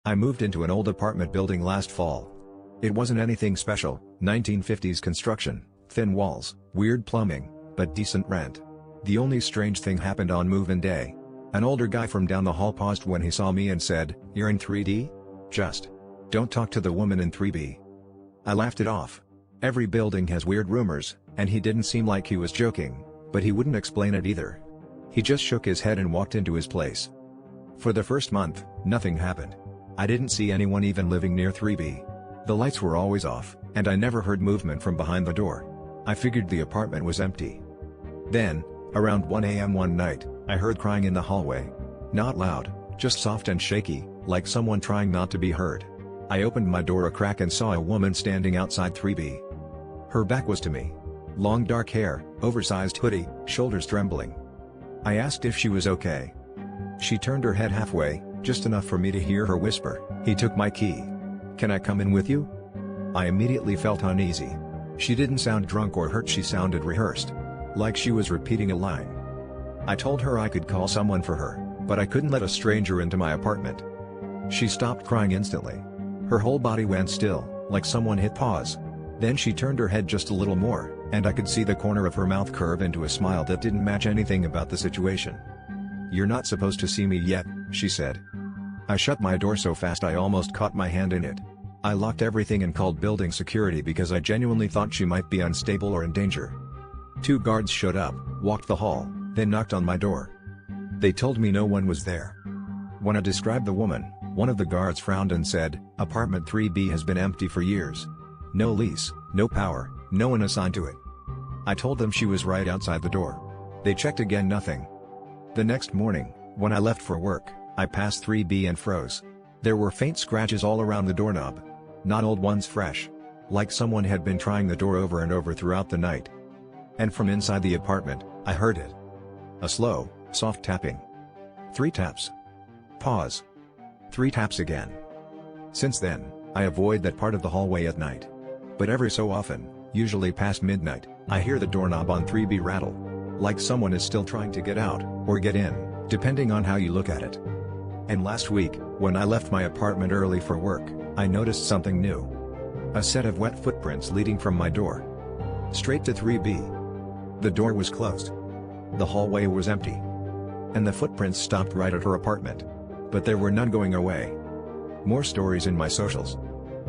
I moved into an old apartment building last fall. It wasn't anything special, 1950s construction, thin walls, weird plumbing, but decent rent. The only strange thing happened on move-in day. An older guy from down the hall paused when he saw me and said, "You're in 3D? Just don't talk to the woman in 3B." I laughed it off. Every building has weird rumors, and he didn't seem like he was joking, but he wouldn't explain it either. He just shook his head and walked into his place. For the first month, nothing happened. I didn't see anyone even living near 3B. The lights were always off, and I never heard movement from behind the door. I figured the apartment was empty. Then, around 1 a.m. one night, I heard crying in the hallway. Not loud, just soft and shaky, like someone trying not to be heard. I opened my door a crack and saw a woman standing outside 3B. Her back was to me. Long dark hair, oversized hoodie, shoulders trembling. I asked if she was okay. She turned her head halfway, just enough for me to hear her whisper, "He took my key. Can I come in with you?" I immediately felt uneasy. She didn't sound drunk or hurt, she sounded rehearsed. Like she was repeating a line. I told her I could call someone for her, but I couldn't let a stranger into my apartment. She stopped crying instantly. Her whole body went still, like someone hit pause. Then she turned her head just a little more, and I could see the corner of her mouth curve into a smile that didn't match anything about the situation. "You're not supposed to see me yet," she said. I shut my door so fast I almost caught my hand in it. I locked everything and called building security because I genuinely thought she might be unstable or in danger. 2 guards showed up, walked the hall, then knocked on my door. They told me no one was there. When I described the woman, one of the guards frowned and said, "Apartment 3B has been empty for years. No lease, no power, no one assigned to it." I told them she was right outside the door. They checked again, nothing. The next morning, when I left for work, I passed 3B and froze. There were faint scratches all around the doorknob. Not old ones, fresh. Like someone had been trying the door over and over throughout the night. And from inside the apartment, I heard it. A slow, soft tapping. 3 taps. Pause. 3 taps again. Since then, I avoid that part of the hallway at night. But every so often, usually past midnight, I hear the doorknob on 3B rattle. Like someone is still trying to get out, or get in, depending on how you look at it. And last week, when I left my apartment early for work, I noticed something new. A set of wet footprints leading from my door straight to 3B. The door was closed. The hallway was empty. And the footprints stopped right at her apartment. But there were none going away. More stories in my socials.